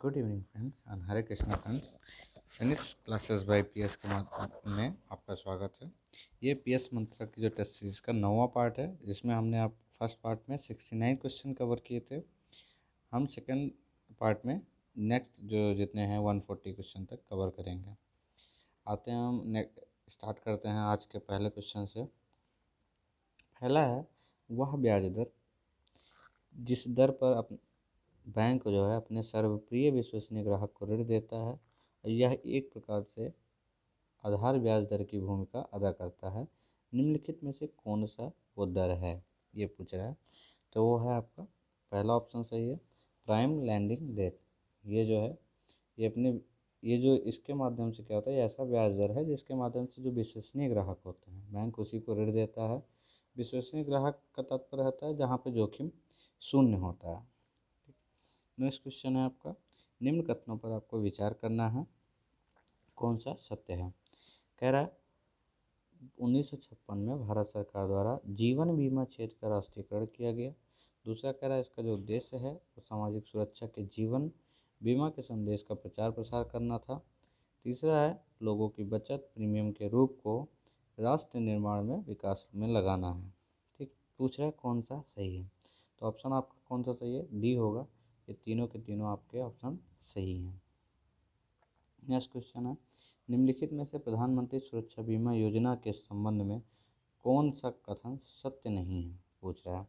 Good evening friends and Hare Krishna friends. Finish classes bye PS के माध्यम में आपका स्वागत है। ये पीएस मंत्रा की जो टेस्ट सीरीज का 9वां पार्ट है, जिसमें हमने आप फर्स्ट पार्ट में 69 क्वेश्चन कवर किए थे। हम सेकंड पार्ट में नेक्स्ट जो जितने हैं 140 क्वेश्चन तक कवर करेंगे। आते हैं हम स्टार्ट करते हैं आज के पहले क्वेश्चन से। पहला है, वह ब्याज दर जिस दर पर बैंक जो है अपने सर्वप्रिय विश्वसनीय ग्राहक को ऋण देता है, यह एक प्रकार से आधार ब्याज दर की भूमिका अदा करता है। निम्नलिखित में से कौन सा वो दर है, ये पूछ रहा है। तो वो है आपका पहला ऑप्शन सही है, प्राइम लैंडिंग रेट। ये जो है ये जो इसके माध्यम से क्या होता है, ये ऐसा ब्याज दर है जिसके माध्यम से जो विश्वसनीय ग्राहक होते हैं बैंक उसी को ऋण देता है। विश्वसनीय ग्राहक का तात्पर्य होता है जहाँ पे जोखिम शून्य होता है। नेक्स्ट क्वेश्चन है आपका, निम्न कथनों पर आपको विचार करना है, कौन सा सत्य है। कह रहा है 1956 में भारत सरकार द्वारा जीवन बीमा क्षेत्र का राष्ट्रीयकरण किया गया। दूसरा कह रहा है इसका जो उद्देश्य है वो सामाजिक सुरक्षा के जीवन बीमा के संदेश का प्रचार प्रसार करना था। तीसरा है लोगों की बचत प्रीमियम के रूप को राष्ट्र निर्माण में विकास में लगाना है। ठीक, पूछ रहा है कौन सा सही है। तो ऑप्शन आपका कौन सा सही है, डी होगा। ये तीनों के तीनों आपके ऑप्शन सही हैं। नेक्स्ट क्वेश्चन है, निम्नलिखित में से प्रधानमंत्री सुरक्षा बीमा योजना के संबंध में कौन सा कथन सत्य नहीं है, पूछ रहा है।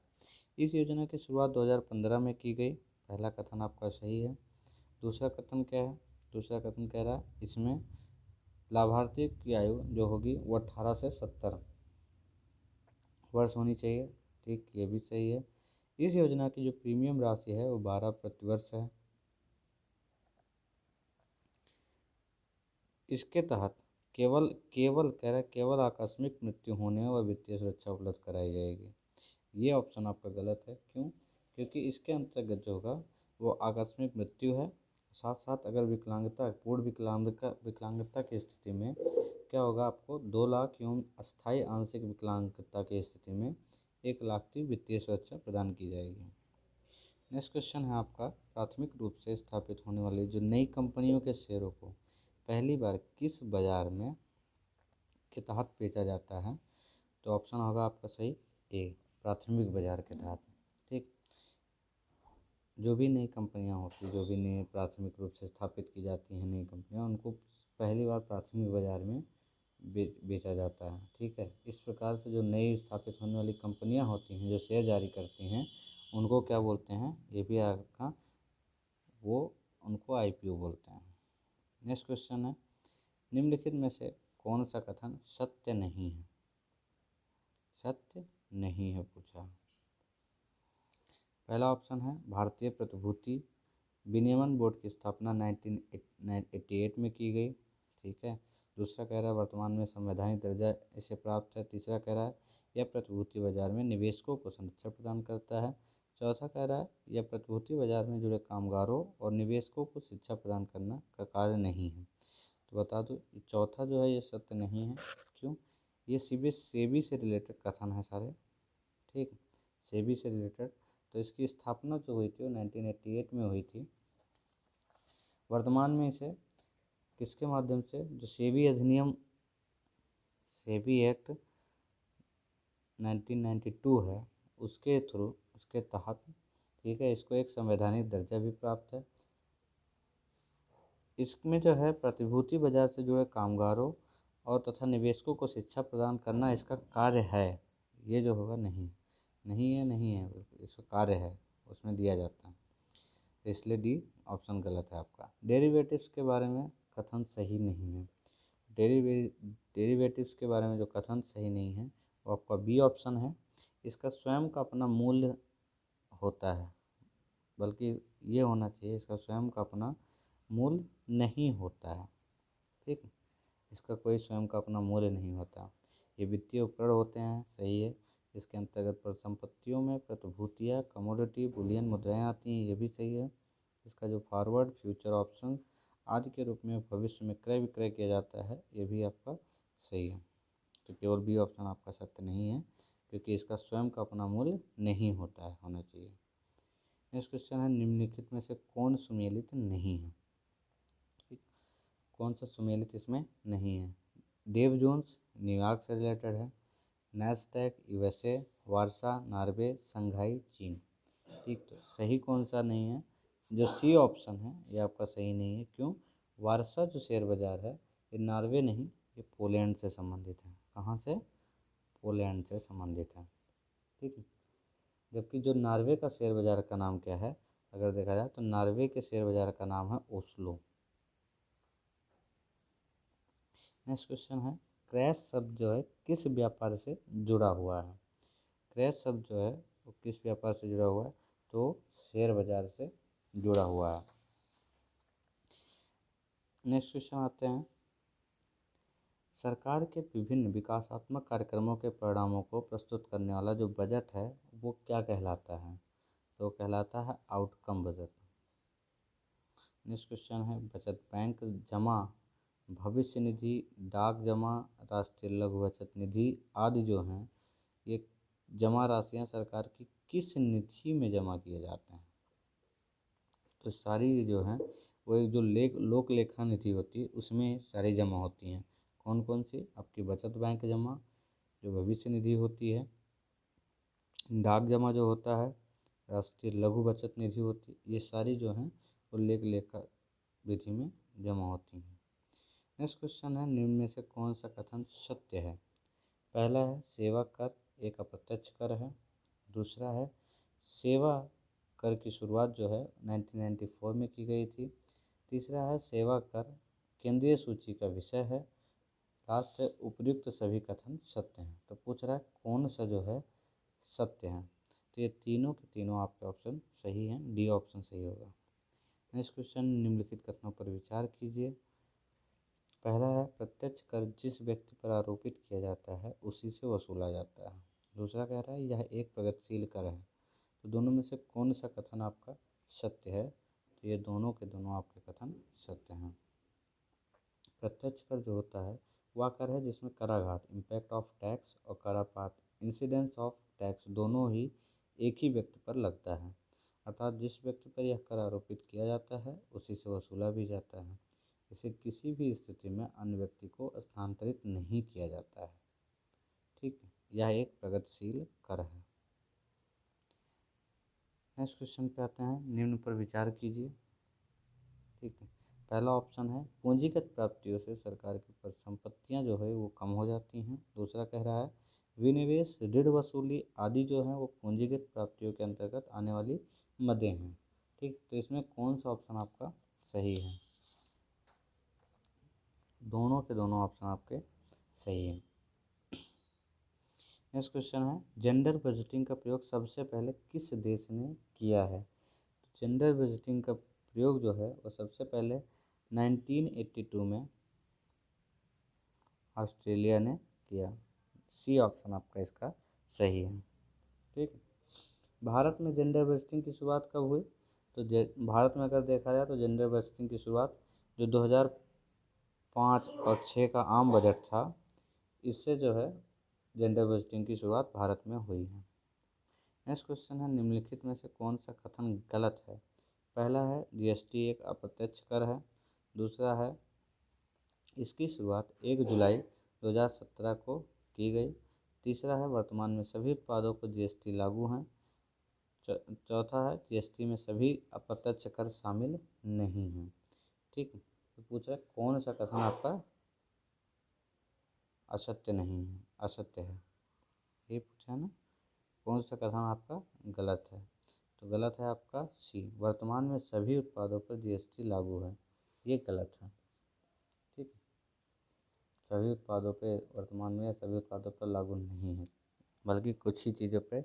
इस योजना की शुरुआत 2015 में की गई, पहला कथन आपका सही है। दूसरा कथन क्या है, दूसरा कथन कह रहा है इसमें लाभार्थी की आयु जो होगी वो 18 से 70 वर्ष होनी चाहिए। ठीक, ये भी सही है। इस योजना की जो प्रीमियम राशि है वो 12 प्रतिवर्ष है। इसके तहत केवल केवल कह रहा है केवल आकस्मिक मृत्यु होने व वित्तीय सुरक्षा उपलब्ध कराई जाएगी। ये ऑप्शन आपका गलत है। क्यों? क्योंकि इसके अंतर्गत जो होगा वो आकस्मिक मृत्यु है, साथ साथ अगर पूर्ण विकलांगता की स्थिति में क्या होगा, आपको 2 लाख एवं अस्थायी आंशिक विकलांगता की स्थिति में 1 लाख की वित्तीय सुरक्षा प्रदान की जाएगी। नेक्स्ट क्वेश्चन है आपका, प्राथमिक रूप से स्थापित होने वाली जो नई कंपनियों के शेयरों को पहली बार किस बाजार में के तहत बेचा जाता है। तो ऑप्शन होगा आपका सही ए, प्राथमिक बाजार के तहत। ठीक, जो भी नई कंपनियां होती हैं, जो भी नई प्राथमिक रूप से स्थापित की जाती हैं नई कंपनियां, उनको पहली बार प्राथमिक बाजार में बेचा जाता है। ठीक है, इस प्रकार से जो नई स्थापित होने वाली कंपनियां होती हैं जो शेयर जारी करती हैं उनको क्या बोलते हैं, ये भी आपका वो उनको आईपीओ बोलते हैं। नेक्स्ट क्वेश्चन है, निम्नलिखित में से कौन सा कथन सत्य नहीं है, सत्य नहीं है पूछा। पहला ऑप्शन है भारतीय प्रतिभूति विनियमन बोर्ड की स्थापना 1988 में की गई। ठीक है। दूसरा कह रहा है वर्तमान में संवैधानिक दर्जा इसे प्राप्त है। तीसरा कह रहा है यह प्रतिभूति बाजार में निवेशकों को संरक्षण प्रदान करता है। चौथा कह रहा है यह प्रतिभूति बाजार में जुड़े कामगारों और निवेशकों को शिक्षा प्रदान करना का कार्य नहीं है। तो बता दो चौथा जो है ये सत्य नहीं है। क्यों? ये सेबी से रिलेटेड कथन है सारे। ठीक, सेबी से रिलेटेड। तो इसकी स्थापना जो हुई थी वो 1988 में हुई थी। वर्तमान में इसे किसके माध्यम से, जो सेबी अधिनियम सेबी एक्ट 1992 है उसके तहत, ठीक है, इसको एक संवैधानिक दर्जा भी प्राप्त है। इसमें जो है प्रतिभूति बाजार से जुड़े कामगारों और तथा निवेशकों को शिक्षा प्रदान करना इसका कार्य है। ये जो होगा नहीं है, इसका कार्य है, उसमें दिया जाता है। इसलिए डी ऑप्शन गलत है आपका। डेरिवेटिव्स के बारे में कथन सही नहीं है। डेरिवेटिव्स के बारे में जो कथन सही नहीं है वो आपका बी ऑप्शन है। इसका स्वयं का अपना मूल्य होता है, बल्कि ये होना चाहिए इसका स्वयं का अपना मूल्य नहीं होता है। ठीक, इसका कोई स्वयं का अपना मूल्य नहीं होता। ये वित्तीय उपकरण होते हैं, सही है। इसके अंतर्गत परिसंपत्तियों में प्रतिभूतियाँ, कमोडिटी, बुलियन मुद्राएं आती हैं, ये भी सही है। इसका जो फॉरवर्ड, फ्यूचर ऑप्शन आदि के रूप में भविष्य में क्रय विक्रय किया जाता है, ये भी आपका सही है। तो केवल बी ऑप्शन आपका सत्य नहीं है, क्योंकि इसका स्वयं का अपना मूल्य नहीं होता है, होना चाहिए। नेक्स्ट क्वेश्चन है निम्नलिखित में से कौन सुमेलित नहीं है। ठीक, कौन सा सुमेलित इसमें नहीं है। डेव जोन्स न्यूयॉर्क से रिलेटेड है, नैस्डैक यूएसए, वारसा नॉर्वे, संघाई चीन। ठीक, तो सही कौन सा नहीं है, जो सी ऑप्शन है ये आपका सही नहीं है। क्यों? वारसा जो शेयर बाजार है ये नॉर्वे नहीं, ये पोलैंड से संबंधित है। कहाँ से? पोलैंड से संबंधित है। ठीक है, जबकि जो नॉर्वे का शेयर बाजार का नाम क्या है, अगर देखा जाए तो नॉर्वे के शेयर बाजार का नाम है ओस्लो। नेक्स्ट क्वेश्चन है क्रैश शब्द जो है किस व्यापार से जुड़ा हुआ है। क्रैश शब्द जो है वो किस व्यापार से जुड़ा हुआ है, तो शेयर बाजार से जुड़ा हुआ है। नेक्स्ट क्वेश्चन आते हैं सरकार के विभिन्न विकासात्मक कार्यक्रमों के परिणामों को प्रस्तुत करने वाला जो बजट है वो क्या कहलाता है, तो कहलाता है आउटकम बजट। नेक्स्ट क्वेश्चन है बचत बैंक जमा, भविष्य निधि, डाक जमा, राष्ट्रीय लघु बचत निधि आदि जो हैं ये जमा राशियां सरकार की किस निधि में जमा किए जाते हैं, तो सारी जो हैं वो एक जो लोक लेखा निधि होती है उसमें सारी जमा होती हैं। कौन कौन सी? आपकी बचत बैंक जमा जो भविष्य निधि होती है, डाक जमा जो होता है, राष्ट्रीय लघु बचत निधि होती है, ये सारी जो हैं वो लेख लेखा विधि में जमा होती हैं। नेक्स्ट क्वेश्चन है निम्न में से कौन सा कथन सत्य है। पहला है सेवा कर एक अप्रत्यक्ष कर है। दूसरा है सेवा कर की शुरुआत जो है 1994 में की गई थी। तीसरा है सेवा कर केंद्रीय सूची का विषय है। लास्ट है उपयुक्त सभी कथन सत्य हैं। तो पूछ रहा है कौन सा जो है सत्य है, तो ये तीनों के तीनों आपके ऑप्शन सही हैं, डी ऑप्शन सही होगा। नेक्स्ट क्वेश्चन निम्नलिखित कथनों पर विचार कीजिए। पहला है प्रत्यक्ष कर जिस व्यक्ति पर आरोपित किया जाता है उसी से वसूला जाता है। दूसरा कह रहा है यह एक प्रगतिशील कर है। तो दोनों में से कौन सा कथन आपका सत्य है, तो ये दोनों के दोनों आपके कथन सत्य हैं। प्रत्यक्ष कर जो होता है वह कर है जिसमें कराघात इम्पैक्ट ऑफ टैक्स और करापात इंसिडेंस ऑफ टैक्स दोनों ही एक ही व्यक्ति पर लगता है, अर्थात जिस व्यक्ति पर यह कर आरोपित किया जाता है उसी से वसूला भी जाता है। इसे किसी भी स्थिति में अन्य व्यक्ति को स्थानांतरित नहीं किया जाता है। ठीक है, यह एक प्रगतिशील कर है। नेक्स्ट क्वेश्चन पे आते हैं, निम्न पर विचार कीजिए। ठीक है, पहला ऑप्शन है पूंजीगत प्राप्तियों से सरकार की परिसंपत्तियां जो है वो कम हो जाती हैं। दूसरा कह रहा है विनिवेश ऋण वसूली आदि जो है वो पूंजीगत प्राप्तियों के अंतर्गत आने वाली मदें हैं। ठीक, तो इसमें कौन सा ऑप्शन आपका सही है, दोनों के दोनों ऑप्शन आपके सही हैं। नेक्स्ट क्वेश्चन है जेंडर बजटिंग का प्रयोग सबसे पहले किस देश ने किया है। तो जेंडर बजटिंग का प्रयोग जो है वो सबसे पहले 1982 में ऑस्ट्रेलिया ने किया। सी ऑप्शन आपका इसका सही है। ठीक, भारत में जेंडर बजटिंग की शुरुआत कब हुई, तो भारत में अगर देखा जाए तो जेंडर बजटिंग की शुरुआत जो 2005 और 6 का आम बजट था इससे जो है जेंडर बजटिंग की शुरुआत भारत में हुई है। नेक्स्ट क्वेश्चन है निम्नलिखित में से कौन सा कथन गलत है। पहला है जीएसटी एक अप्रत्यक्ष कर है। दूसरा है इसकी शुरुआत 1 जुलाई 2017 को की गई। तीसरा है वर्तमान में सभी उत्पादों को जीएसटी लागू हैं। चौथा है जीएसटी में सभी अप्रत्यक्ष कर शामिल नहीं हैं। ठीक, तो पूछ रहा है कौन सा कथन आपका असत्य नहीं है, असत्य है, ये पूछा है ना, कौन सा कथन आपका गलत है, तो गलत है आपका सी वर्तमान में सभी उत्पादों पर जीएसटी लागू है, ये गलत है। ठीक, सभी उत्पादों पे वर्तमान में सभी उत्पादों पर लागू नहीं है बल्कि कुछ ही चीज़ों पे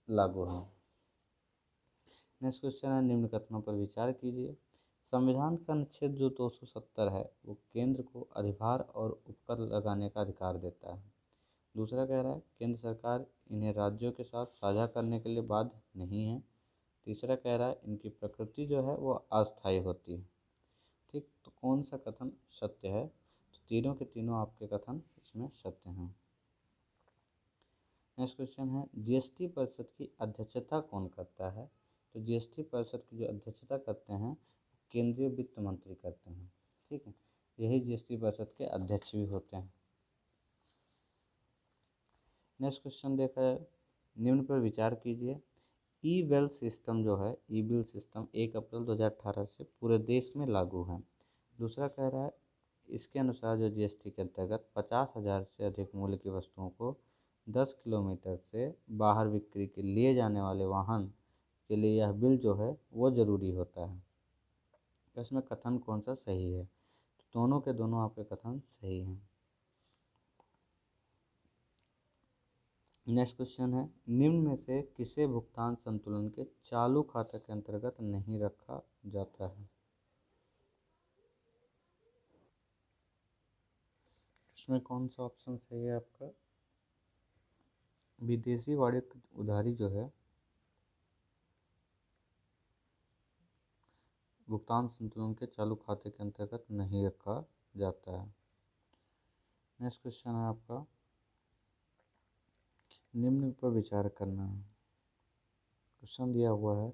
लागू है। नेक्स्ट क्वेश्चन है निम्न कथनों पर विचार कीजिए। संविधान का अनुच्छेद जो 270 है वो केंद्र को अधिभार और उपकर लगाने का अधिकार देता है। दूसरा कह रहा है केंद्र सरकार इन्हें राज्यों के साथ साझा करने के लिए बाध्य नहीं है। तीसरा कह रहा है इनकी प्रकृति जो है वो अस्थायी होती है। ठीक, तो कौन सा कथन सत्य है, तो तीनों के तीनों आपके कथन इसमें सत्य हैं। नेक्स्ट क्वेश्चन है जीएसटी परिषद की अध्यक्षता कौन करता है। तो जीएसटी परिषद की जो अध्यक्षता करते हैं केंद्रीय वित्त मंत्री करते हैं। ठीक है, यही जीएसटी परिषद के अध्यक्ष भी होते हैं। नेक्स्ट क्वेश्चन देखा है, निम्न पर विचार कीजिए। ई बिल सिस्टम जो है, ई बिल सिस्टम 1 अप्रैल 2018 से पूरे देश में लागू है। दूसरा कह रहा है इसके अनुसार जो जीएसटी के अंतर्गत 50,000 से अधिक मूल्य की वस्तुओं को 10 किलोमीटर से बाहर बिक्री के लिए जाने वाले वाहन के लिए यह बिल जो है वो ज़रूरी होता है। तो इसमें कथन कौन सा सही है? तो दोनों के दोनों आपके कथन सही हैं। नेक्स्ट क्वेश्चन है, निम्न में से किसे भुगतान संतुलन के चालू खाते के अंतर्गत नहीं रखा जाता है? इसमें कौन सा ऑप्शन सही है आपका? विदेशी वाणिज्य उधारी जो है भुगतान संतुलन के चालू खाते के अंतर्गत नहीं रखा जाता है। नेक्स्ट क्वेश्चन है आपका, निम्न पर विचार करना है। क्वेश्चन दिया हुआ है,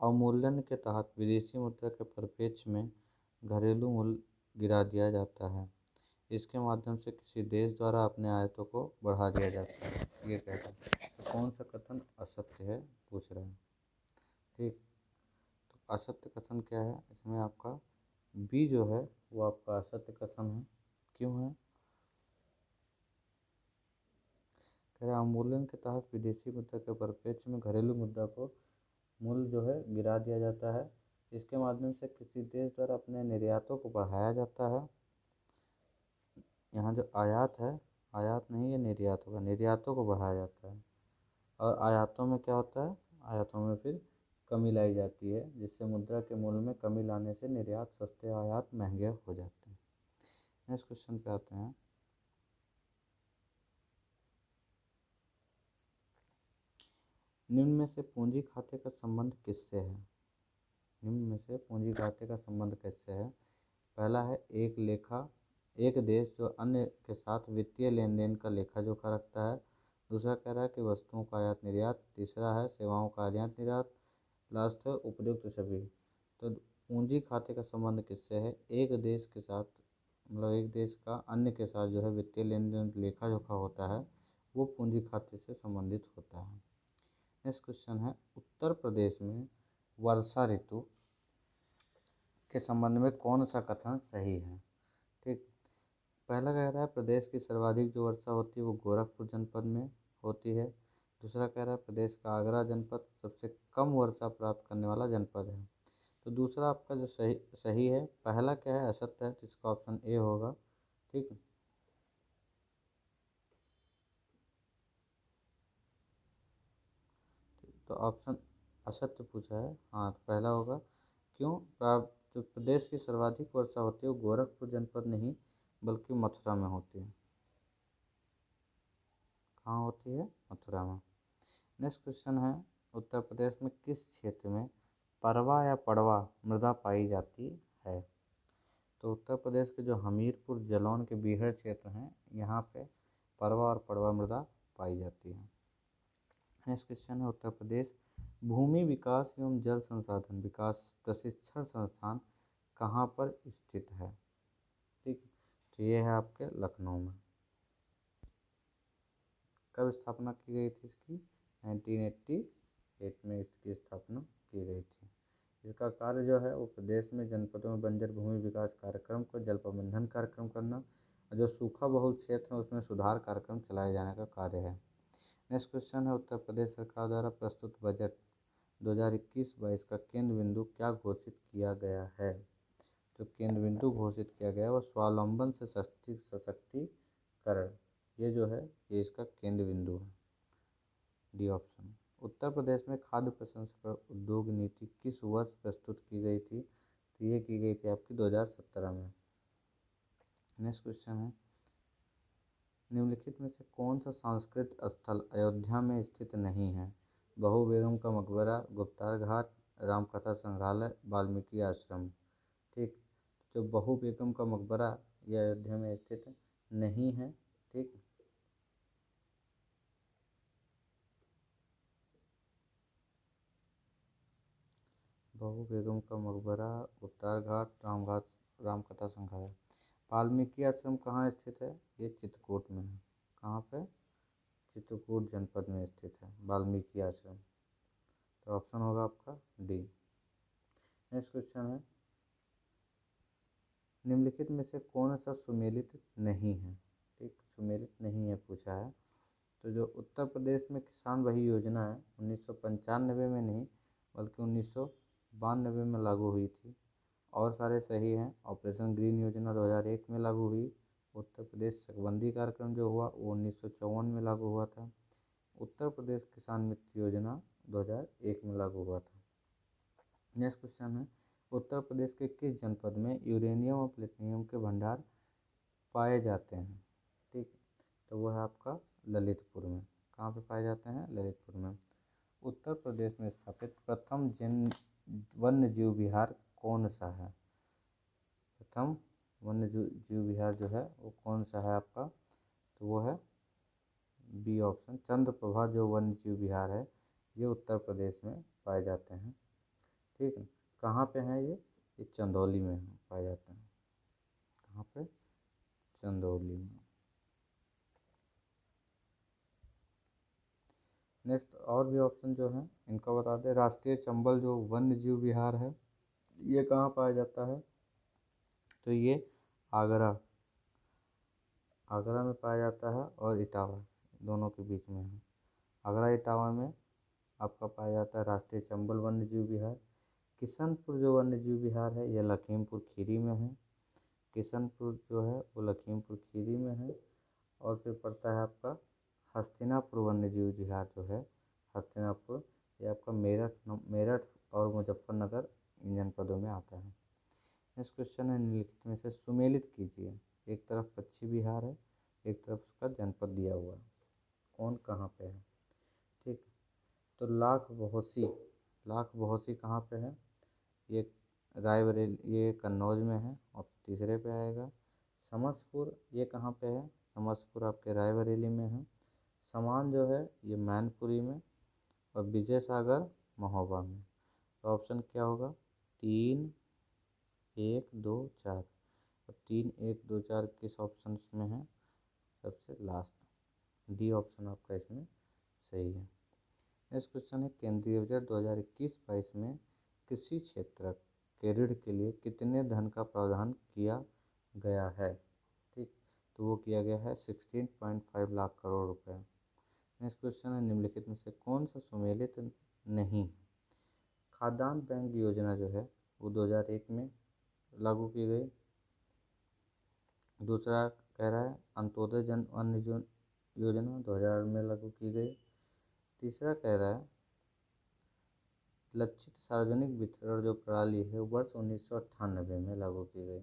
अवमूल्यन के तहत विदेशी मुद्रा के परिप्रेक्ष्य में घरेलू मूल्य गिरा दिया जाता है। इसके माध्यम से किसी देश द्वारा अपने आयातों को बढ़ा दिया जाता है। ये कहता है तो कौन सा कथन असत्य है पूछ रहा है। ठीक, तो असत्य कथन क्या है? इसमें आपका बी जो है वो आपका असत्य कथन है। क्यों है? कह रहे अवमूल्यन के तहत विदेशी मुद्रा के परिप्रेक्ष्य में घरेलू मुद्रा को मूल्य जो है गिरा दिया जाता है। इसके माध्यम से किसी देश द्वारा अपने निर्यातों को बढ़ाया जाता है। यहाँ जो आयात है, आयात नहीं ये निर्यात होगा, निर्यातों को बढ़ाया जाता है। और आयातों में क्या होता है? आयातों में फिर कमी लाई जाती है, जिससे मुद्रा के मूल्य में कमी लाने से निर्यात सस्ते, आयात महंगे हो जाते हैं। नेक्स्ट क्वेश्चन पे आते हैं, निम्न में से पूंजी खाते का संबंध किससे है? निम्न में से पूंजी खाते का संबंध किससे है? पहला है एक देश जो अन्य के साथ वित्तीय लेन देन का लेखा जोखा रखता है। दूसरा कह रहा है कि वस्तुओं का आयात निर्यात। तीसरा है सेवाओं का आयात निर्यात। लास्ट है उपयुक्त सभी। तो पूंजी खाते का संबंध किससे है? एक देश के साथ, मतलब एक देश का अन्य के साथ जो है वित्तीय लेन देन लेखा जोखा होता है, वो पूंजी खाते से संबंधित होता है। नेक्स्ट क्वेश्चन है, उत्तर प्रदेश में वर्षा ऋतु के संबंध में कौन सा कथन सही है? ठीक, पहला कह रहा है प्रदेश की सर्वाधिक जो वर्षा होती है वो गोरखपुर जनपद में होती है। दूसरा कह रहा है प्रदेश का आगरा जनपद सबसे कम वर्षा प्राप्त करने वाला जनपद है। तो दूसरा आपका जो सही है, पहला क्या है? असत्य है, तो इसका ऑप्शन ए होगा। ठीक है, तो ऑप्शन असत्य पूछा है, हाँ तो पहला होगा। क्यों? जो प्रदेश की सर्वाधिक वर्षा होती है वो गोरखपुर जनपद नहीं बल्कि मथुरा में होती है। कहाँ होती है? मथुरा में। नेक्स्ट क्वेश्चन है, उत्तर प्रदेश में किस क्षेत्र में परवा या पड़वा मृदा पाई जाती है? तो उत्तर प्रदेश के जो हमीरपुर जलौन के बीहड़ क्षेत्र हैं, यहाँ पे परवा और पड़वा मृदा पाई जाती है। नेक्स्ट क्वेश्चन है, उत्तर प्रदेश भूमि विकास एवं जल संसाधन विकास प्रशिक्षण संस्थान कहाँ पर स्थित है? ठीक, तो ये है आपके लखनऊ में। कब स्थापना की गई थी इसकी? 1988 में इसकी स्थापना की गई थी। इसका कार्य जो है वो प्रदेश में जनपदों में बंजर भूमि विकास कार्यक्रम को जल प्रबंधन कार्यक्रम करना और जो सूखा बहुल क्षेत्र है उसमें सुधार कार्यक्रम चलाए जाने का कार्य है। नेक्स्ट क्वेश्चन है, उत्तर प्रदेश सरकार द्वारा प्रस्तुत बजट 2021-22 का केंद्र बिंदु क्या घोषित किया गया है? तो केंद्र बिंदु घोषित किया गया है वो स्वावलंबन से सशक्तिकरण, ये जो है ये इसका केंद्र बिंदु है। D option. उत्तर प्रदेश में खाद्य प्रसंस्करण उद्योग नीति किस वर्ष प्रस्तुत की गई थी? तो ये की गई थी आपकी 2017 में। नेक्स्ट क्वेश्चन है, निम्नलिखित में से कौन सा सांस्कृतिक स्थल अयोध्या में स्थित नहीं है? बहू बेगम का मकबरा, गुप्तार घाट, रामकथा संग्रहालय, वाल्मीकि आश्रम। ठीक, जो बहू बेगम का मकबरा ये अयोध्या में स्थित नहीं है। ठीक, बहू बेगम का मकबरा, उत्तर घाट, रामघाट, रामकथा संग्रहालय। वाल्मीकि आश्रम कहाँ स्थित है? ये चित्रकूट में है। कहाँ पे? चित्रकूट जनपद में स्थित है वाल्मीकि आश्रम। तो ऑप्शन होगा आपका डी। नेक्स्ट क्वेश्चन है, निम्नलिखित में से कौन सा सुमेलित नहीं है? ठीक, सुमेलित नहीं है पूछा है। तो जो उत्तर प्रदेश में किसान वही योजना है 1995 में नहीं बल्कि 1992 में लागू हुई थी। और सारे सही हैं। ऑपरेशन ग्रीन योजना 2001 में लागू हुई। उत्तर प्रदेश चकबंदी कार्यक्रम जो हुआ वो 1954 में लागू हुआ था। उत्तर प्रदेश किसान मित्र योजना 2001 में लागू हुआ था। नेक्स्ट क्वेश्चन है, उत्तर प्रदेश के किस जनपद में यूरेनियम और प्लेटिनियम के भंडार पाए जाते हैं? ठीक, तो वो है आपका ललितपुर में। कहाँ पे पाए जाते हैं? ललितपुर में। उत्तर प्रदेश में स्थापित प्रथम वन्य जीव विहार कौन सा है? प्रथम वन्य जीव विहार जो है वो कौन सा है आपका? तो वो है बी ऑप्शन, चंद्रप्रभा जो वन्य जीव विहार है ये उत्तर प्रदेश में पाए जाते हैं। ठीक है, कहाँ पे हैं ये चंदौली में पाए जाते हैं। कहाँ पे? चंदौली में। नेक्स्ट और भी ऑप्शन जो हैं इनका बता दें। राष्ट्रीय चंबल जो वन्य जीव विहार है ये कहाँ पाया जाता है? तो ये आगरा में पाया जाता है और इटावा दोनों के बीच में है। आगरा इटावा में आपका पाया जाता है राष्ट्रीय चंबल वन्य जीव विहार। किशनपुर जो वन्य जीव विहार है यह लखीमपुर खीरी में है। किशनपुर जो है वो लखीमपुर खीरी में है। और फिर पड़ता है आपका हस्तिनापुर वन्य जीव विहार जो है हस्तिनापुर, ये आपका मेरठ और मुजफ्फरनगर इन जनपदों में आता है। नेक्स्ट क्वेश्चन है, निम्नलिखित में से सुमेलित कीजिए। एक तरफ पक्षी विहार है, एक तरफ उसका जनपद दिया हुआ है, कौन कहाँ पे है? ठीक, तो लाख बहोसी कहाँ पे है? ये रायबरेली, ये कन्नौज में है। और तीसरे पे आएगा समसपुर, ये कहाँ पे है? समसपुर आपके रायबरेली में है। समान जो है ये मैनपुरी में। और विजय सागर महोबा में। तो ऑप्शन क्या होगा? 3, 1, 2, 4। और 3, 1, 2, 4 किस ऑप्शन में है? सबसे लास्ट डी ऑप्शन आपका इसमें सही है। नेक्स्ट क्वेश्चन है, केंद्रीय बजट 2021-22 में कृषि क्षेत्र के ऋण के लिए कितने धन का प्रावधान किया गया है? ठीक, तो वो किया गया है 16.5 लाख करोड़ रुपए। नेक्स्ट क्वेश्चन है, निम्नलिखित में से कौन सा सुमेलित नहीं है? खाद्यान्न बैंक योजना जो है वो 2001 में लागू की गई। दूसरा कह रहा है अंत्योदय जन अन्न योजना 2000 में लागू की गई। तीसरा कह रहा है लक्षित सार्वजनिक वितरण जो प्रणाली है वर्ष 1998 में लागू की गई।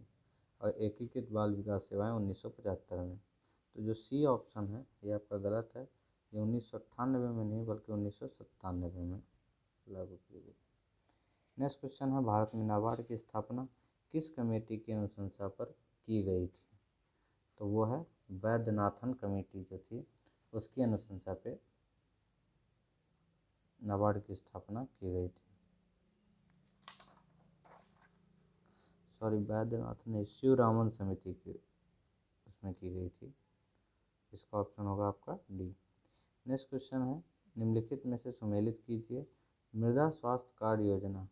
और एकीकृत बाल विकास सेवाएं 1975 में। तो जो सी ऑप्शन है ये आपका गलत है। ये 1998 में नहीं बल्कि 1997 में लागू की गई। नेक्स्ट क्वेश्चन है, भारत में नाबार्ड की स्थापना किस कमेटी की अनुशंसा पर की गई थी? तो वो है वैद्यनाथन कमेटी जो थी उसकी अनुशंसा पे नाबार्ड की स्थापना की गई थी। सॉरी, वैद्यनाथन नहीं, शिवरामन समिति की उसमें की गई थी। इसका ऑप्शन होगा आपका डी। नेक्स्ट क्वेश्चन है, निम्नलिखित में से सुमेलित कीजिए। मृदा स्वास्थ्य कार्ड योजना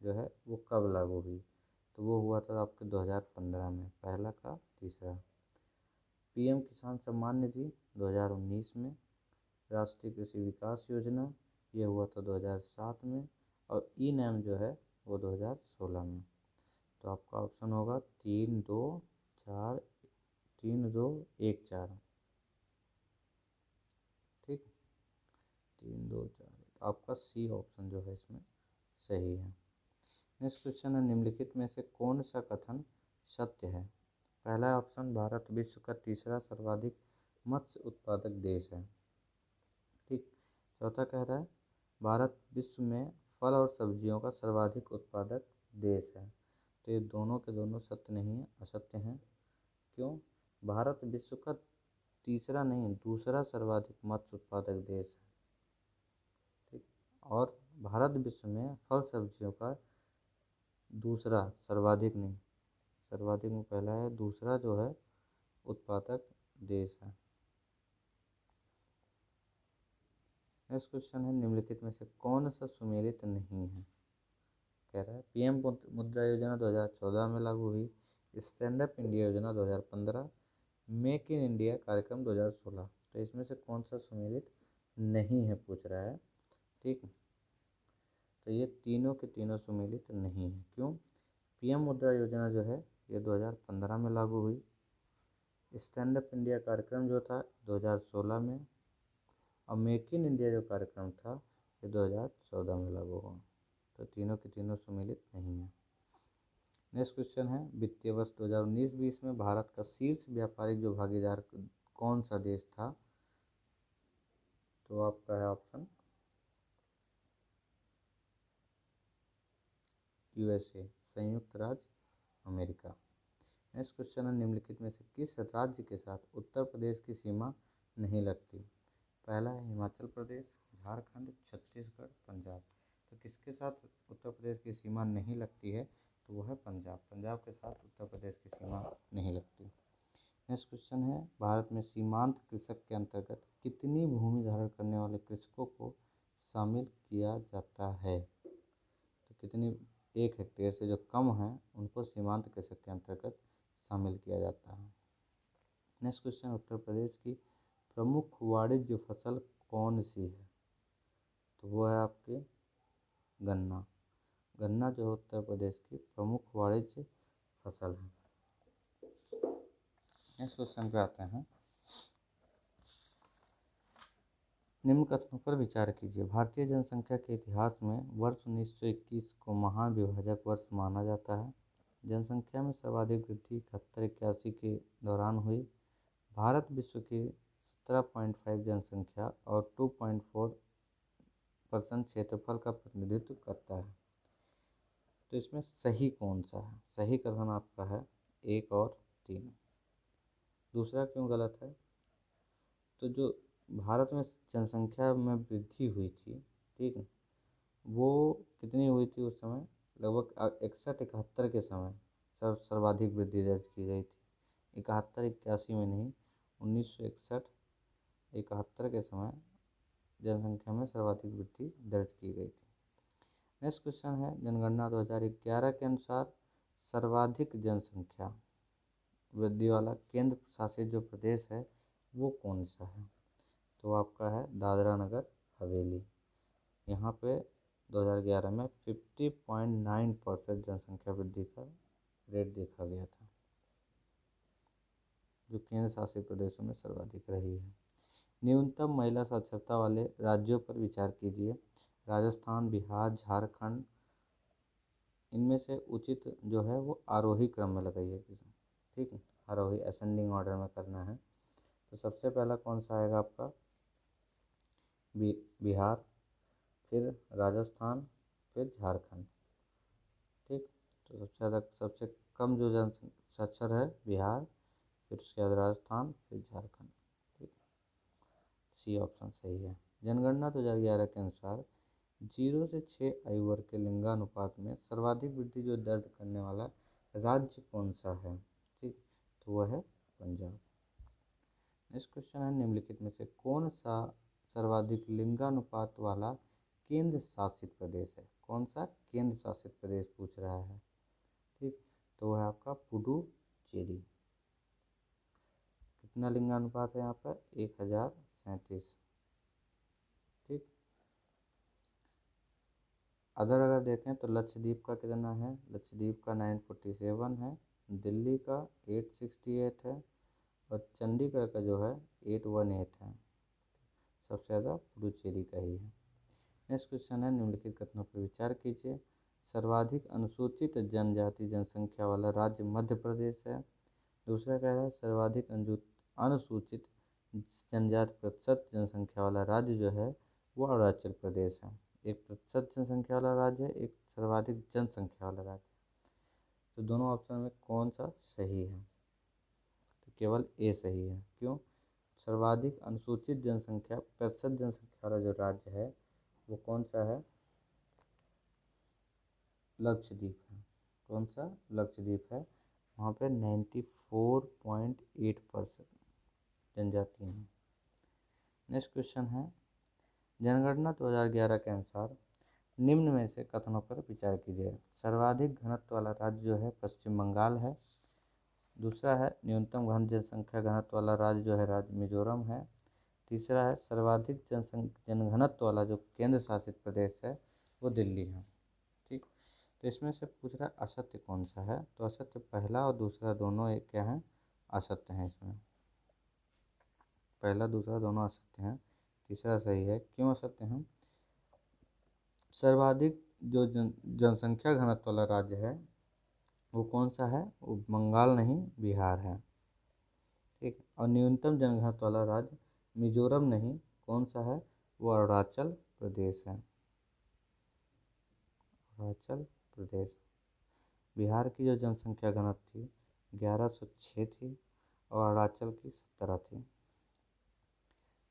जो है वो कब लागू हुई? तो वो हुआ था आपके 2015 में, पहला का तीसरा। पीएम किसान सम्मान निधि 2019 में। राष्ट्रीय कृषि विकास योजना ये हुआ था 2007 में। और ई नैम जो है वो 2016 में। तो आपका ऑप्शन होगा 3, 2, 4, 3, 2, 1, 4। ठीक, 3, 2, 4। आपका सी ऑप्शन जो है इसमें सही है। नेक्स्ट क्वेश्चन है, निम्नलिखित में से कौन सा कथन सत्य है? पहला ऑप्शन, भारत विश्व का तीसरा सर्वाधिक मत्स्य उत्पादक देश है। ठीक, चौथा कह रहा है भारत विश्व में फल और सब्जियों का सर्वाधिक उत्पादक देश है। तो ये दोनों के दोनों सत्य नहीं है, असत्य हैं। क्यों? भारत विश्व का तीसरा नहीं दूसरा सर्वाधिक मत्स्य उत्पादक देश है। ठीक, और भारत विश्व में फल सब्जियों का दूसरा, सर्वाधिक नहीं, सर्वाधिक में पहला है, दूसरा जो है उत्पादक देश है। नेक्स्ट क्वेश्चन है, निम्नलिखित में से कौन सा सुमेलित नहीं है। कह रहा है पीएम मुद्रा योजना 2014 में लागू हुई, स्टैंड अप इंडिया योजना 2015, मेक इन इंडिया कार्यक्रम 2016। तो इसमें से कौन सा सुमेलित नहीं है पूछ रहा है। ठीक, तो ये तीनों के तीनों सुमेलित नहीं है। क्यों? पीएम मुद्रा योजना जो है ये 2015 में लागू हुई, स्टैंड अप इंडिया कार्यक्रम जो था 2016 में, और मेक इन इंडिया जो कार्यक्रम था ये 2014 में लागू हुआ। तो तीनों के तीनों सुमेलित नहीं है। नेक्स्ट क्वेश्चन है, वित्तीय वर्ष 2019-20 में भारत का शीर्ष व्यापारिक जो भागीदार कौन सा देश था। तो आपका है ऑप्शन यूएसए, संयुक्त राज्य अमेरिका। नेक्स्ट क्वेश्चन है, निम्नलिखित में से किस राज्य के साथ उत्तर प्रदेश की सीमा नहीं लगती। पहला है हिमाचल प्रदेश, झारखंड, छत्तीसगढ़, पंजाब। तो किसके साथ उत्तर प्रदेश की सीमा नहीं लगती है, तो वो है पंजाब। पंजाब के साथ उत्तर प्रदेश की सीमा नहीं लगती। नेक्स्ट क्वेश्चन है, भारत में सीमांत कृषक के अंतर्गत कितनी भूमि धारण करने वाले कृषकों को शामिल किया जाता है। तो कितनी, 1 हेक्टेयर से जो कम है उनको सीमांत कृषक के अंतर्गत शामिल किया जाता है। नेक्स्ट क्वेश्चन, उत्तर प्रदेश की प्रमुख वाणिज्य फसल कौन सी है। तो वो है आपके गन्ना। गन्ना जो है उत्तर प्रदेश की प्रमुख वाणिज्य फसल है। नेक्स्ट क्वेश्चन पे आते हैं, निम्न कथनों पर विचार कीजिए। भारतीय जनसंख्या के इतिहास में वर्ष 1921 को महान विभाजक वर्ष माना जाता है। जनसंख्या में सर्वाधिक वृद्धि 71-81 के दौरान हुई। भारत विश्व की 17.5 जनसंख्या और 2.4% क्षेत्रफल का प्रतिनिधित्व करता है। तो इसमें सही कौन सा है? सही कथन आपका है 1 और 3। दूसरा क्यों गलत है? तो जो भारत में जनसंख्या में वृद्धि हुई थी, ठीक है, वो कितनी हुई थी उस समय? लगभग 61-71 के समय सर्वाधिक वृद्धि दर्ज की गई थी। 71-81 में नहीं, 1961-71 के समय जनसंख्या में सर्वाधिक वृद्धि दर्ज की गई थी। नेक्स्ट क्वेश्चन है, जनगणना 2011 के अनुसार सर्वाधिक जनसंख्या वृद्धि वाला केंद्र शासित जो प्रदेश है वो कौन सा है। तो आपका है दादरा नगर हवेली। यहाँ पे 2011 में 50.9% जनसंख्या वृद्धि का रेट देखा गया था, जो केंद्र शासित प्रदेशों में सर्वाधिक रही है। न्यूनतम महिला साक्षरता वाले राज्यों पर विचार कीजिए। राजस्थान, बिहार, झारखंड, इनमें से उचित जो है वो आरोही क्रम में लगाइए। ठीक है, आरोही असेंडिंग ऑर्डर में करना है। तो सबसे पहला कौन सा आएगा आपका? बिहार, फिर राजस्थान, फिर झारखंड। ठीक, तो सबसे ज़्यादा, सबसे कम जो जन साक्षर है बिहार, फिर उसके बाद राजस्थान, फिर झारखंड। ठीक, सी ऑप्शन सही है। जनगणना 2011 के अनुसार 0 से 6 आयु वर्ग के लिंगानुपात में सर्वाधिक वृद्धि जो दर्ज करने वाला राज्य कौन सा है। ठीक, तो वह है पंजाब। नेक्स्ट क्वेश्चन है, निम्नलिखित में से कौन सा सर्वाधिक लिंगानुपात वाला केंद्र शासित प्रदेश है। कौन सा केंद्र शासित प्रदेश पूछ रहा है। ठीक, तो वह है आपका पुडुचेरी। कितना लिंगानुपात है यहाँ पर? 1037। ठीक, अगर देखें तो लक्षद्वीप का कितना है? लक्षद्वीप का 947 है, दिल्ली का 868 है, और चंडीगढ़ का जो है 818 है। सबसे ज़्यादा पुडुचेरी का ही है। नेक्स्ट क्वेश्चन है, निम्नलिखित कथनों पर विचार कीजिए। सर्वाधिक अनुसूचित जनजाति जनसंख्या वाला राज्य मध्य प्रदेश है। दूसरा कह रहा है सर्वाधिक अनुसूचित जनजाति प्रतिशत जनसंख्या वाला राज्य जो है वो अरुणाचल प्रदेश है। एक प्रतिशत जनसंख्या वाला राज्य है, एक सर्वाधिक जनसंख्या वाला राज्य। तो दोनों ऑप्शन में कौन सा सही है? तो केवल ए सही है। क्यों? सर्वाधिक अनुसूचित जनसंख्या प्रतिशत जनसंख्या वाला जो राज्य है वो कौन सा है? लक्षद्वीप है। कौन सा? लक्षद्वीप है। वहाँ पे 94.8% जनजाति हैं। नेक्स्ट क्वेश्चन है, जनगणना 2011 के अनुसार निम्न में से कथनों पर विचार कीजिए। सर्वाधिक घनत्व वाला राज्य जो है पश्चिम बंगाल है। दूसरा है न्यूनतम जनसंख्या घनत्व वाला राज्य जो है राज्य मिजोरम है। तीसरा है सर्वाधिक जनघनत्व वाला जो केंद्र शासित प्रदेश है वो दिल्ली है। ठीक, तो इसमें से पूछ रहा है असत्य कौन सा है, तो असत्य पहला और दूसरा दोनों एक क्या है? असत्य हैं। इसमें पहला दूसरा दोनों असत्य हैं। तीसरा सही है। क्यों असत्य हैं? सर्वाधिक जो जनसंख्या घनत्व वाला राज्य है वो कौन सा है? वो बंगाल नहीं, बिहार है। ठीक, और न्यूनतम जनघनत्व वाला राज्य मिजोरम नहीं, कौन सा है? वो अरुणाचल प्रदेश है। अरुणाचल प्रदेश। बिहार की जो जनसंख्या घनत्व थी 1106 थी और अरुणाचल की 17 थी।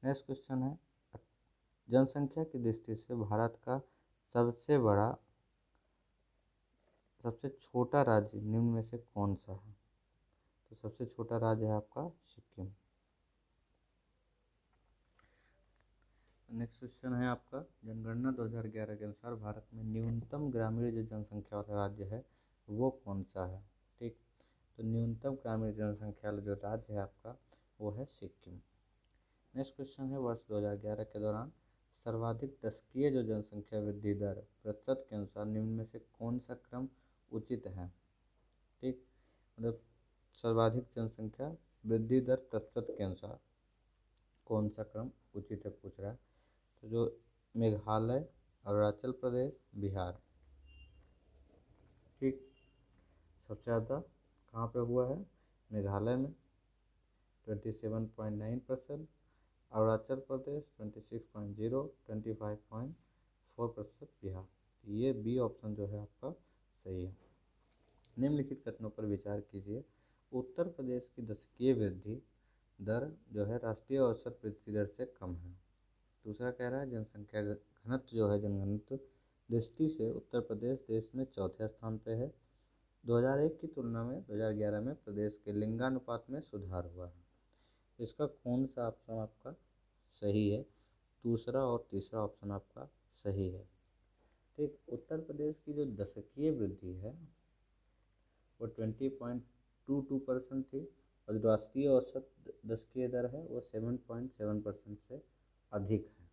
नेक्स्ट क्वेश्चन है, जनसंख्या की दृष्टि से भारत का सबसे बड़ा सबसे छोटा राज्य निम्न में से कौन सा है? तो सबसे छोटा राज्य है आपका सिक्किम। नेक्स्ट क्वेश्चन है आपका, जनगणना 2011 के अनुसार भारत में न्यूनतम ग्रामीण जो जनसंख्या वाला राज्य है वो कौन सा है? ठीक, तो न्यूनतम ग्रामीण जनसंख्या वाला जो राज्य है आपका वो है सिक्किम। नेक्स्ट क्वेश्चन है, वर्ष 2011 के दौरान सर्वाधिक दशकीय जो जनसंख्या वृद्धि दर प्रतिशत के अनुसार निम्न में से कौन सा क्रम उचित है? ठीक, मतलब सर्वाधिक जनसंख्या वृद्धि दर प्रतिशत के अनुसार कौन सा क्रम उचित है पूछ रहा है। तो जो मेघालय, अरुणाचल प्रदेश, बिहार। ठीक, सबसे ज़्यादा कहाँ पे हुआ है? मेघालय में 27.9%, अरुणाचल प्रदेश 26.0, 25.4% बिहार। ये बी ऑप्शन जो है आपका सही है। निम्नलिखित कथनों पर विचार कीजिए। उत्तर प्रदेश की दशकीय वृद्धि दर जो है राष्ट्रीय औसत वृद्धि दर से कम है। दूसरा कह रहा है जनसंख्या घनत्व जो है जनघनत्व दृष्टि से उत्तर प्रदेश देश में चौथे स्थान पे है। 2001 की तुलना में 2011 में प्रदेश के लिंगानुपात में सुधार हुआ है। इसका कौन सा ऑप्शन आपका सही है? दूसरा और तीसरा ऑप्शन आपका सही है। ठीक, उत्तर प्रदेश की जो दशकीय वृद्धि है वो 20.22% थी और राष्ट्रीय औसत दशकीय दर है वो 7.7% से अधिक है।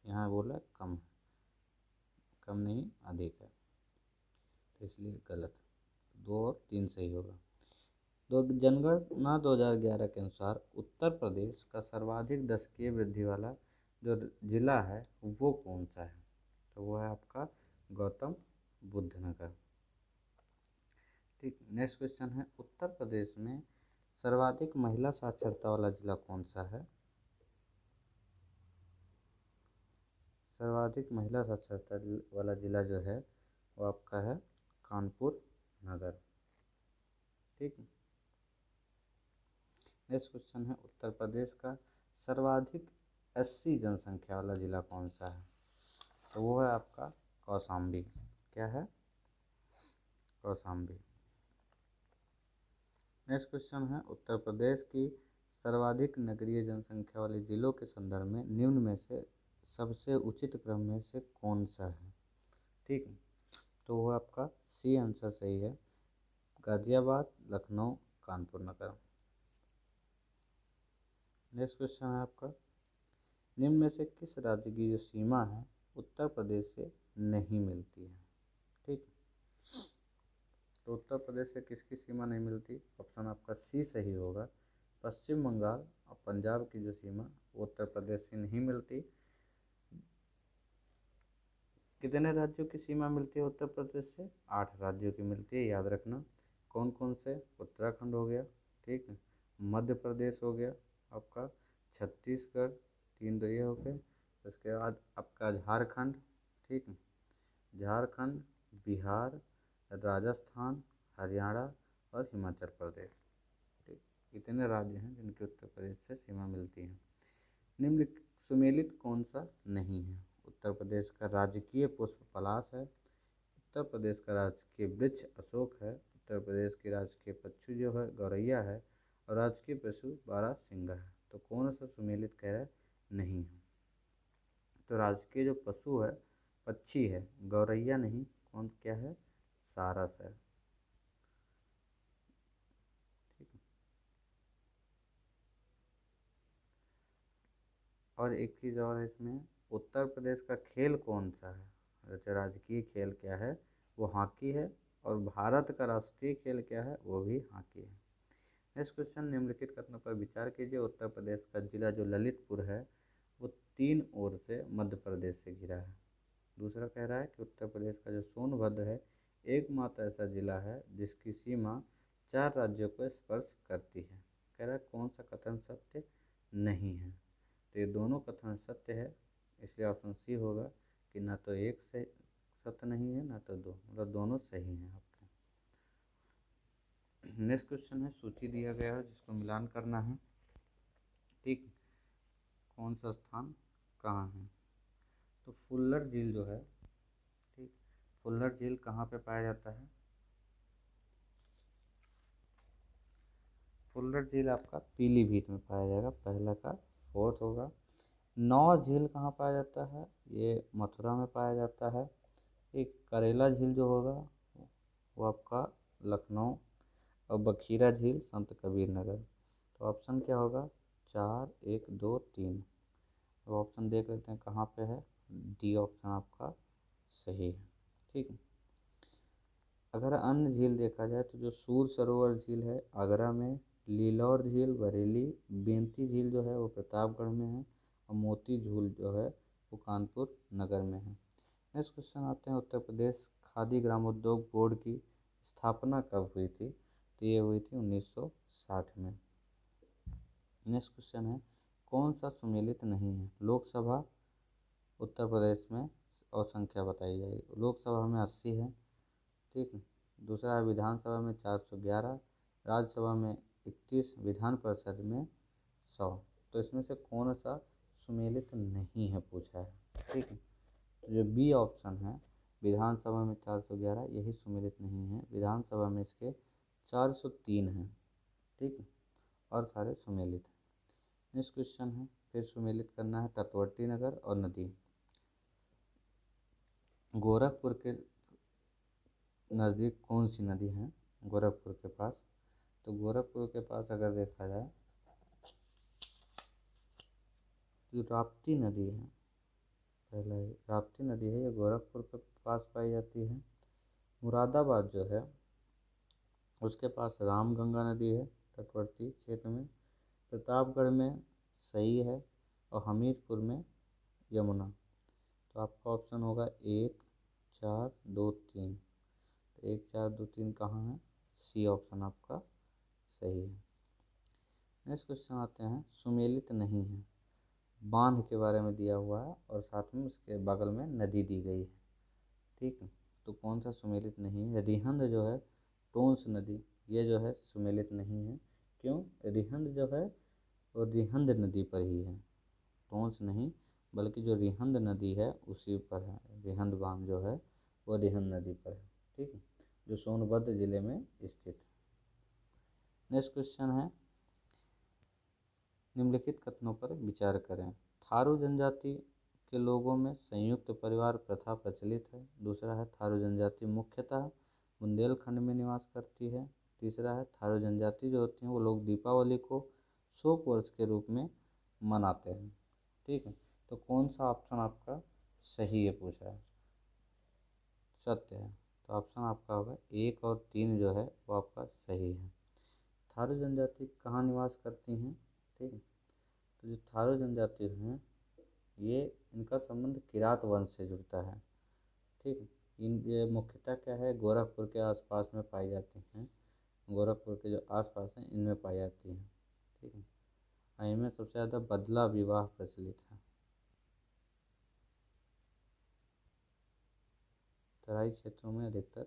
यहाँ बोला कम है, कम नहीं अधिक है, तो इसलिए गलत। 2 और 3 सही होगा। जनगणना 2011 के अनुसार उत्तर प्रदेश का सर्वाधिक दशकीय वृद्धि वाला जो जिला है वो कौन सा है? तो वो है आपका गौतम बुद्ध नगर। ठीक, नेक्स्ट क्वेश्चन है, उत्तर प्रदेश में सर्वाधिक महिला साक्षरता वाला जिला कौन सा है? सर्वाधिक महिला साक्षरता वाला जिला जो है वो आपका है कानपुर नगर। ठीक, नेक्स्ट क्वेश्चन है, उत्तर प्रदेश का सर्वाधिक एससी जनसंख्या वाला जिला कौन सा है? तो वो है आपका कौशाम्बी। क्या है? कौशाम्बी। नेक्स्ट क्वेश्चन है, उत्तर प्रदेश की सर्वाधिक नगरीय जनसंख्या वाले जिलों के संदर्भ में निम्न में से सबसे उचित क्रम में से कौन सा है? ठीक, तो वो आपका सी आंसर सही है, गाजियाबाद, लखनऊ, कानपुर नगर। नेक्स्ट क्वेश्चन है आपका, निम्न में से किस राज्य की जो सीमा है उत्तर प्रदेश से नहीं मिलती है? ठीक, तो उत्तर प्रदेश से किसकी सीमा नहीं मिलती? ऑप्शन आपका सी सही होगा, पश्चिम बंगाल और पंजाब की जो सीमा वो उत्तर प्रदेश से नहीं मिलती। कितने राज्यों की सीमा मिलती है उत्तर प्रदेश से? 8 राज्यों की मिलती है, याद रखना। कौन कौन से? उत्तराखंड हो गया, ठीक है, मध्य प्रदेश हो गया आपका, छत्तीसगढ़, 3 तो ये हो गए, उसके बाद आपका झारखंड, ठीक है, झारखंड, बिहार, राजस्थान, हरियाणा और हिमाचल प्रदेश। ठीक, इतने राज्य हैं जिनकी उत्तर प्रदेश से सीमा मिलती है। निम्न सुमेलित कौन सा नहीं है? उत्तर प्रदेश का राजकीय पुष्प पलाश है, उत्तर प्रदेश का राजकीय वृक्ष अशोक है। उत्तर प्रदेश के राजकीय पशु जो है गौरैया है और राजकीय पशु बारहसिंगा है। तो कौन सा सुमेलित कह रहा है? नहीं है। तो राजकीय जो पशु है पक्षी है गौरैया नहीं, कौन क्या है? सारस है। ठीक है। और एक चीज़ और है इसमें, उत्तर प्रदेश का खेल कौन सा है? जैसे राजकीय खेल क्या है? वो हॉकी है। और भारत का राष्ट्रीय खेल क्या है? वो भी हॉकी है। नेक्स्ट क्वेश्चन, निम्नलिखित कथनों पर विचार कीजिए। उत्तर प्रदेश का जिला जो ललितपुर है वो 3 ओर से मध्य प्रदेश से घिरा है। दूसरा कह रहा है कि उत्तर प्रदेश का जो सोनभद्र है एकमात्र ऐसा जिला है जिसकी सीमा 4 राज्यों को स्पर्श करती है। कह रहा है कौन सा कथन सत्य नहीं है? तो ये दोनों कथन सत्य है, इसलिए ऑप्शन सी होगा कि ना तो एक से सत्य नहीं है ना तो दो, मतलब दोनों सही हैं आपके। नेक्स्ट क्वेश्चन है, सूची दिया गया है जिसको मिलान करना है। ठीक, कौन सा स्थान कहाँ है? तो फुल्लर झील जो है, ठीक, फुल्लर झील कहाँ पे पाया जाता है? फुल्लर झील आपका पीलीभीत में पाया जाएगा, पहला का फोर्थ होगा। नौ झील कहाँ पाया जाता है? ये मथुरा में पाया जाता है। एक करेला झील जो होगा वो आपका लखनऊ, और बखीरा झील संत कबीर नगर। तो ऑप्शन क्या होगा? 4, 1, 2, 3। अब ऑप्शन देख लेते हैं कहाँ पे है। डी ऑप्शन आपका सही है। ठीक है। अगर अन्य झील देखा जाए तो जो सूर सरोवर झील है आगरा में, लीलौर झील बरेली, बेंती झील जो है वो प्रतापगढ़ में है, और मोती झील जो है वो कानपुर नगर में है। नेक्स्ट क्वेश्चन आते हैं, उत्तर प्रदेश खादी ग्रामोद्योग बोर्ड की स्थापना कब हुई थी? तो ये हुई थी 1960 में। नेक्स्ट क्वेश्चन है, कौन सा सुमेलित नहीं है? लोकसभा उत्तर प्रदेश में और संख्या बताई जाएगी। लोकसभा में 80 है। ठीक है। दूसरा है विधानसभा में 411, राज्यसभा में 31, विधान परिषद में 100। तो इसमें से कौन सा सुमेलित नहीं है पूछा है। ठीक है। तो जो बी ऑप्शन है, विधानसभा में 411, यही सुमेलित नहीं है। विधानसभा में इसके 403 हैं। ठीक है, और सारे सुमेलित हैं। नेक्स्ट क्वेश्चन है, फिर सुमेलित करना है तटवर्ती नगर और नदी। गोरखपुर के नज़दीक कौन सी नदी है? गोरखपुर के पास, तो गोरखपुर के पास अगर देखा जाए जो राप्ती नदी है, पहला ही राप्ती नदी है, ये गोरखपुर के पास पाई जाती है। मुरादाबाद जो है उसके पास रामगंगा नदी है तटवर्ती क्षेत्र में। प्रतापगढ़ में सही है, और हमीरपुर में यमुना। तो आपका ऑप्शन होगा 1, 4, 2, 3। तो 1, 4, 2, 3 कहाँ है? सी ऑप्शन आपका सही है। नेक्स्ट क्वेश्चन आते हैं, सुमेलित नहीं है। बांध के बारे में दिया हुआ है और साथ में उसके बगल में नदी दी गई है। ठीक है, तो कौन सा सुमेलित नहीं है? रिहंद जो है, टोंस नदी, ये जो है सुमेलित नहीं है। क्यों? रिहंद जो है वो रिहंद नदी पर ही है, टोंस नहीं, बल्कि जो रिहंद नदी है उसी पर है। रिहंद बांध जो है वो रिहंद नदी पर है। ठीक है, जो सोनभद्र जिले में स्थित है। नेक्स्ट क्वेश्चन है, निम्नलिखित कथनों पर विचार करें। थारू जनजाति के लोगों में संयुक्त परिवार प्रथा प्रचलित है। दूसरा है थारू जनजाति मुख्यतः बुंदेलखंड में निवास करती है। तीसरा है थारू जनजाति जो होती हैं वो लोग दीपावली को शोक वर्ष के रूप में मनाते हैं। ठीक है, तो कौन सा ऑप्शन आपका सही है पूछा है? सत्य है। तो ऑप्शन आपका होगा 1 और 3 जो है वो आपका सही है। थारू जनजाति कहाँ निवास करती हैं? ठीक है, तो जो थारू जनजाति हैं ये इनका संबंध किरात वंश से जुड़ता है। ठीक है, ये मुख्यतः क्या है, गोरखपुर के आसपास में पाई जाती हैं। गोरखपुर के जो आसपास हैं इनमें पाई जाती हैं। ठीक है, और इनमें सबसे ज़्यादा बदला विवाह प्रचलित है। तराई क्षेत्रों में अधिकतर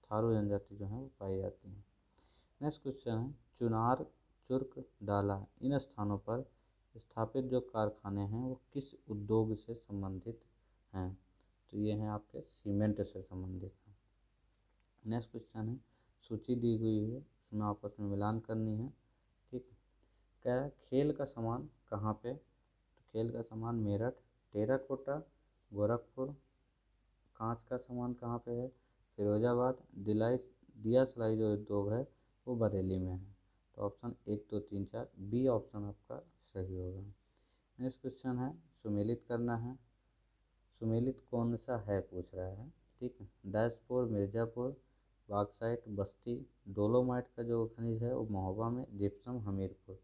थारू जनजाति जो है वो पाई जाती है। नेक्स्ट क्वेश्चन है, चुनार, चुर्क, डाला इन स्थानों पर स्थापित जो कारखाने हैं वो किस उद्योग से संबंधित हैं? तो ये हैं आपके सीमेंट से संबंधित हैं। नेक्स्ट क्वेश्चन है, सूची दी हुई है, उसमें आपस में मिलान करनी है। ठीक, क्या है, खेल का सामान कहाँ पे, तो खेल का सामान मेरठ, टेराकोटा गोरखपुर, कांच का सामान कहाँ पे है, फिरोजाबाद, दिया सिलाई जो उद्योग है वो बरेली में है। तो ऑप्शन 1 2 3 4 बी ऑप्शन आपका सही होगा। नेक्स्ट क्वेश्चन है, सुमेलित करना है। सुमेलित कौन सा है पूछ रहा है। ठीक है, डैशपुर मिर्ज़ापुर, बॉक्साइट बस्ती, डोलोमाइट का जो खनिज है वो महोबा में, जिप्सम हमीरपुर।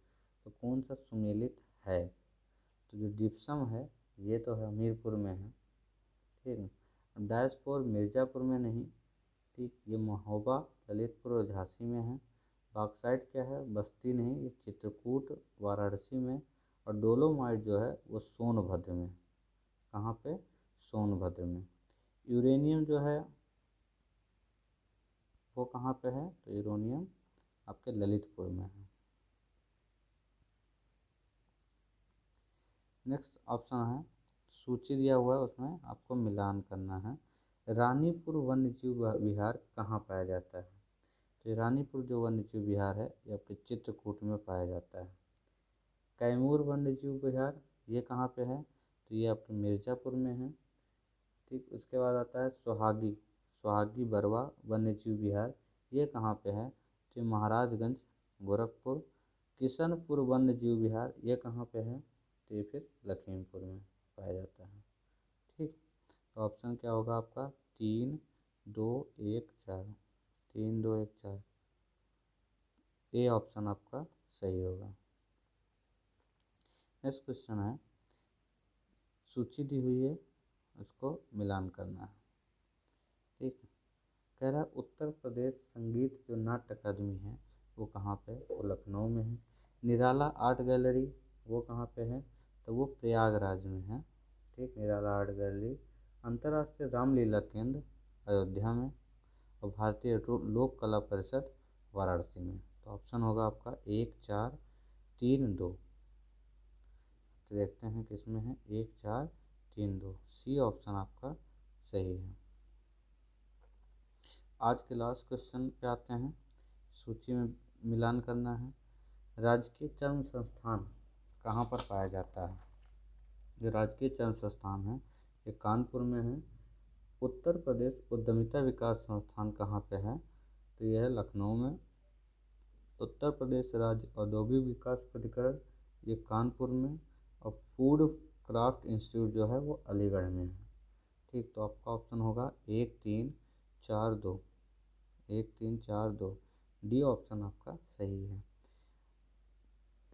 तो कौन सा सुमेलित है, तो जो जिप्सम है ये तो है हमीरपुर में है। ठीक है, डैशपुर मिर्ज़ापुर में नहीं। ठीक, ये महोबा ललितपुर और झांसी में है। बॉक्साइट क्या है, बस्ती नहीं, ये चित्रकूट वाराणसी में। और डोलोमाइट जो है वो सोनभद्र में। कहाँ पे, सोनभद्र में। यूरेनियम जो है वो कहाँ पे है, तो यूरेनियम आपके ललितपुर में है। नेक्स्ट ऑप्शन है, सूची दिया हुआ है उसमें आपको मिलान करना है। रानीपुर वन्यजीव विहार कहाँ पाया जाता है, तो ये रानीपुर जो वन्यजीव विहार है ये आपके चित्रकूट में पाया जाता है। कैमूर वन्यजीव विहार ये कहाँ पे है, तो ये आपके मिर्ज़ापुर में है। ठीक, उसके बाद आता है सोहागी, सोहागी बरवा वन्यजीव विहार, ये कहाँ पे है, तो ये महाराजगंज गोरखपुर। किशनपुर वन्यजीव विहार ये कहाँ पे है, तो ये फिर लखीमपुर में पाया जाता है। ठीक, तो ऑप्शन क्या होगा आपका, 3 2 1 4, 3 2 1 4, ए ऑप्शन आपका सही होगा। नेक्स्ट क्वेश्चन है, सूची दी हुई है उसको मिलान करना है। ठीक, कह रहा है उत्तर प्रदेश संगीत जो नाट्य अकादमी है वो कहाँ पे, वो लखनऊ में है। निराला आर्ट गैलरी वो कहाँ पे है, तो वो प्रयागराज में है। ठीक, निराला आर्ट गैलरी। अंतर्राष्ट्रीय रामलीला केंद्र अयोध्या में। और भारतीय लोक कला परिषद वाराणसी में। तो ऑप्शन होगा आपका 1 4 3 2। तो देखते हैं किसमें है, 1 4 3 2, सी ऑप्शन आपका सही है। आज के लास्ट क्वेश्चन पे आते हैं, सूची में मिलान करना है। राजकीय चर्म संस्थान कहाँ पर पाया जाता है, जो राजकीय चर्म संस्थान है ये कानपुर में है। उत्तर प्रदेश उद्यमिता विकास संस्थान कहाँ पे है, तो यह है लखनऊ में। उत्तर प्रदेश राज्य औद्योगिक विकास प्राधिकरण ये कानपुर में। और फूड क्राफ्ट इंस्टीट्यूट जो है वो अलीगढ़ में है। ठीक, तो आपका ऑप्शन होगा 1 3 4 2, 1 3 4 2, डी ऑप्शन आपका सही है।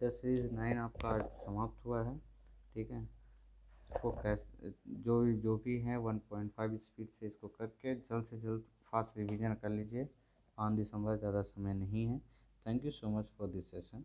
टेस्ट सीरीज 9 आपका आज समाप्त हुआ है। ठीक है, इसको कैसे जो भी हैं 1.5 स्पीड से इसको करके जल्द से जल्द फास्ट रिवीजन कर लीजिए। 5 दिसंबर ज़्यादा समय नहीं है। Thank you so much for this session.